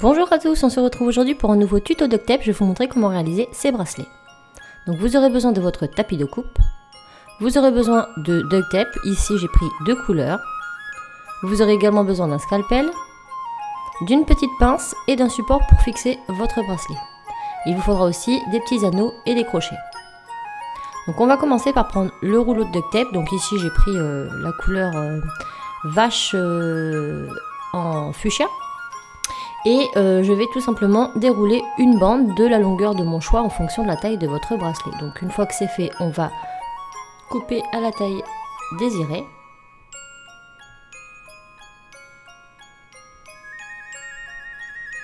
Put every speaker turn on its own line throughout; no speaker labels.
Bonjour à tous, on se retrouve aujourd'hui pour un nouveau tuto duct tape. Je vais vous montrer comment réaliser ces bracelets. Donc vous aurez besoin de votre tapis de coupe. Vous aurez besoin de duct tape. Ici j'ai pris 2 couleurs. Vous aurez également besoin d'un scalpel, d'une petite pince et d'un support pour fixer votre bracelet. Il vous faudra aussi des petits anneaux et des crochets. Donc on va commencer par prendre le rouleau de duct tape. Donc ici j'ai pris la couleur vache en fuchsia. Et je vais tout simplement dérouler une bande de la longueur de mon choix en fonction de la taille de votre bracelet. Donc une fois que c'est fait, on va couper à la taille désirée.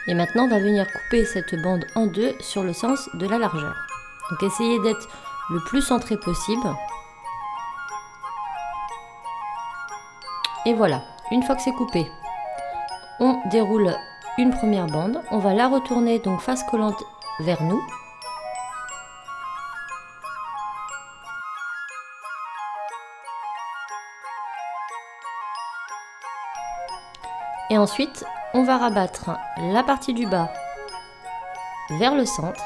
Et maintenant, on va venir couper cette bande en deux sur le sens de la largeur. Donc essayez d'être le plus centré possible. Et voilà, une fois que c'est coupé, on déroule une première bande, on va la retourner donc face collante vers nous. Et ensuite, on va rabattre la partie du bas vers le centre.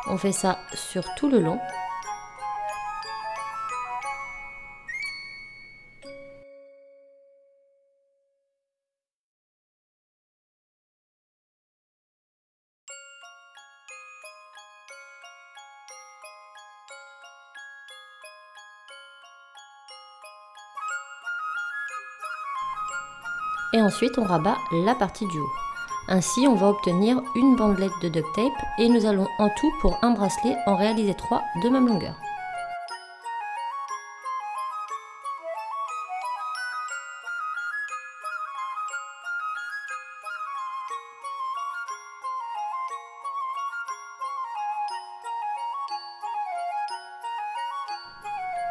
On fait ça sur tout le long. Et ensuite on rabat la partie du haut. Ainsi on va obtenir une bandelette de duct tape et nous allons en tout pour un bracelet en réaliser 3 de même longueur.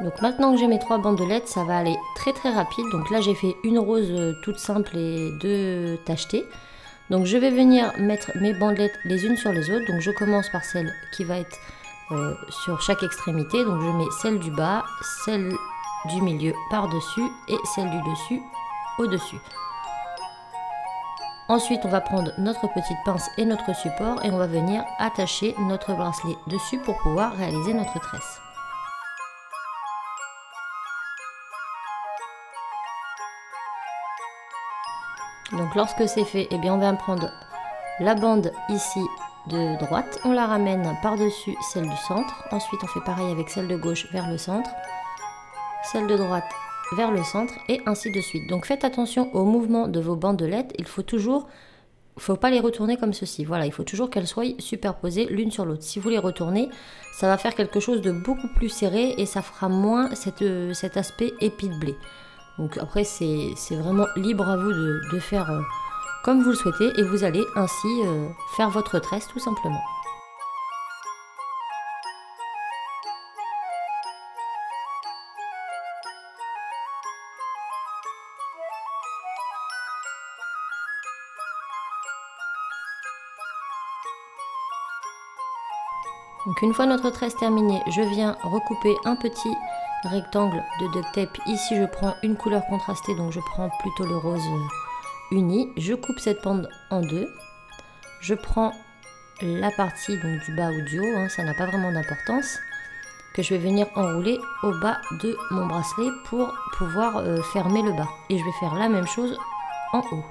Donc maintenant que j'ai mes 3 bandelettes, ça va aller très rapide. Donc là j'ai fait une rose toute simple et 2 tachetées. Donc je vais venir mettre mes bandelettes les unes sur les autres. Donc je commence par celle qui va être sur chaque extrémité. Donc je mets celle du bas, celle du milieu par-dessus et celle du dessus au-dessus. Ensuite on va prendre notre petite pince et notre support et on va venir attacher notre bracelet dessus pour pouvoir réaliser notre tresse. Donc lorsque c'est fait, eh bien on va prendre la bande ici de droite, on la ramène par-dessus celle du centre. Ensuite on fait pareil avec celle de gauche vers le centre, celle de droite vers le centre et ainsi de suite. Donc faites attention au mouvement de vos bandelettes, il faut pas les retourner comme ceci. Voilà, il faut toujours qu'elles soient superposées l'une sur l'autre. Si vous les retournez, ça va faire quelque chose de beaucoup plus serré et ça fera moins cet aspect épi de blé. Donc après c'est vraiment libre à vous de faire comme vous le souhaitez et vous allez ainsi faire votre tresse tout simplement. Donc une fois notre tresse terminée, je viens recouper un petit rectangle de duct tape. Ici je prends une couleur contrastée, donc je prends plutôt le rose uni. Je coupe cette bande en deux. Je prends la partie donc du bas ou du haut, ça n'a pas vraiment d'importance, que je vais venir enrouler au bas de mon bracelet pour pouvoir fermer le bas. Et je vais faire la même chose en haut.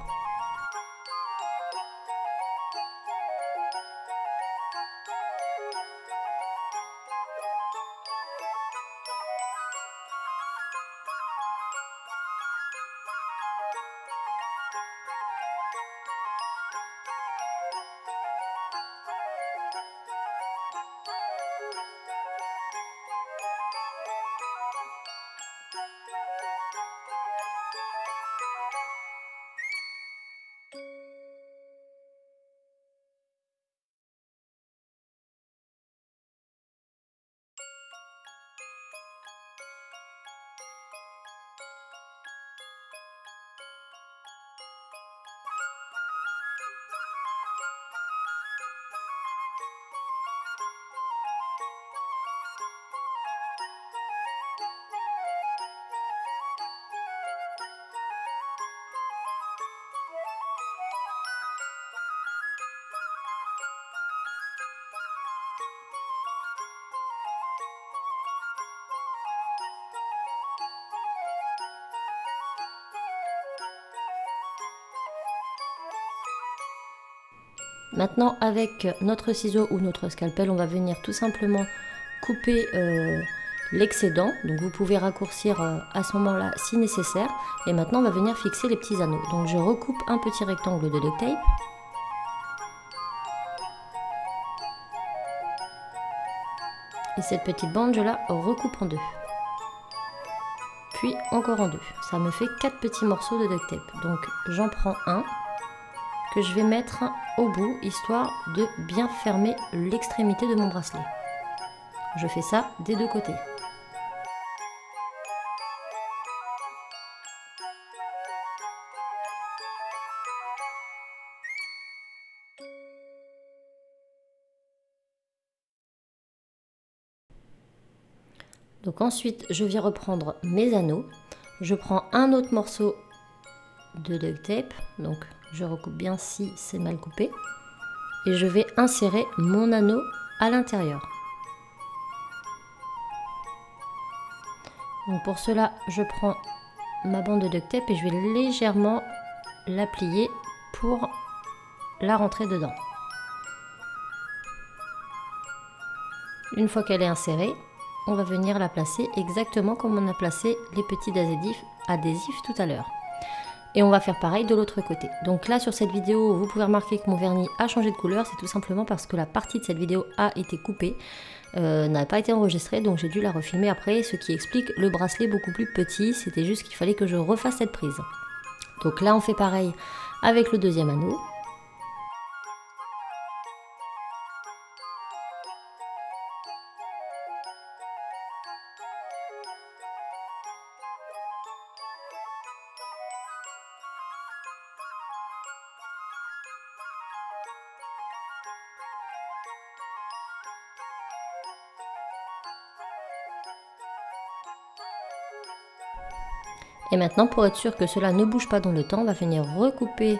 Maintenant, avec notre ciseau ou notre scalpel, on va venir tout simplement couper l'excédent. Donc vous pouvez raccourcir à ce moment-là si nécessaire. Et maintenant, on va venir fixer les petits anneaux. Donc je recoupe un petit rectangle de duct tape. Et cette petite bande, je la recoupe en deux. Puis encore en deux. Ça me fait 4 petits morceaux de duct tape. Donc j'en prends un que je vais mettre au bout, histoire de bien fermer l'extrémité de mon bracelet. Je fais ça des deux côtés. Donc ensuite, je viens reprendre mes anneaux. Je prends un autre morceau de duct tape, donc je recoupe bien si c'est mal coupé, et je vais insérer mon anneau à l'intérieur. Donc pour cela, je prends ma bande de duct tape et je vais légèrement la plier pour la rentrer dedans. Une fois qu'elle est insérée, on va venir la placer exactement comme on a placé les petits adhésifs tout à l'heure. Et on va faire pareil de l'autre côté. Donc là sur cette vidéo, vous pouvez remarquer que mon vernis a changé de couleur. C'est tout simplement parce que la partie de cette vidéo a été coupée, n'a pas été enregistrée. Donc j'ai dû la refilmer après, ce qui explique le bracelet beaucoup plus petit. C'était juste qu'il fallait que je refasse cette prise. Donc là on fait pareil avec le deuxième anneau. Et maintenant, pour être sûr que cela ne bouge pas dans le temps, on va venir recouper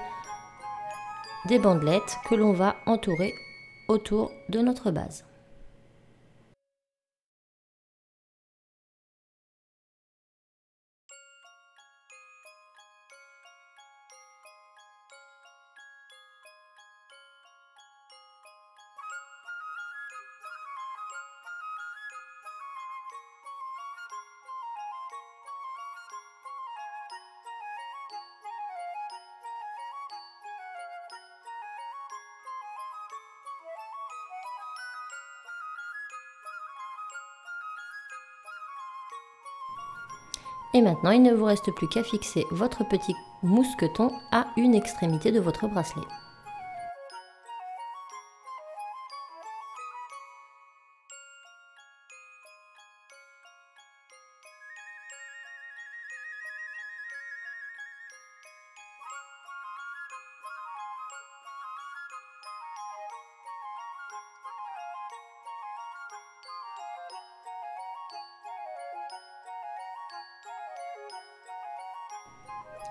des bandelettes que l'on va entourer autour de notre base. Et maintenant, il ne vous reste plus qu'à fixer votre petit mousqueton à une extrémité de votre bracelet.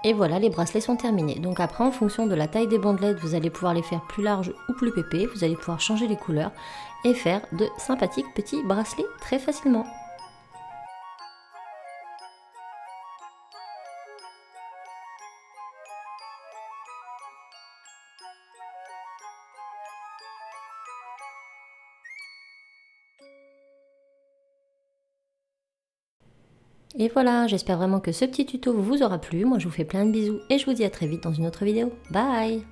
Et voilà, les bracelets sont terminés. Donc après, en fonction de la taille des bandelettes, vous allez pouvoir les faire plus larges ou plus épais. Vous allez pouvoir changer les couleurs et faire de sympathiques petits bracelets très facilement. Et voilà, j'espère vraiment que ce petit tuto vous aura plu. Moi, je vous fais plein de bisous et je vous dis à très vite dans une autre vidéo. Bye!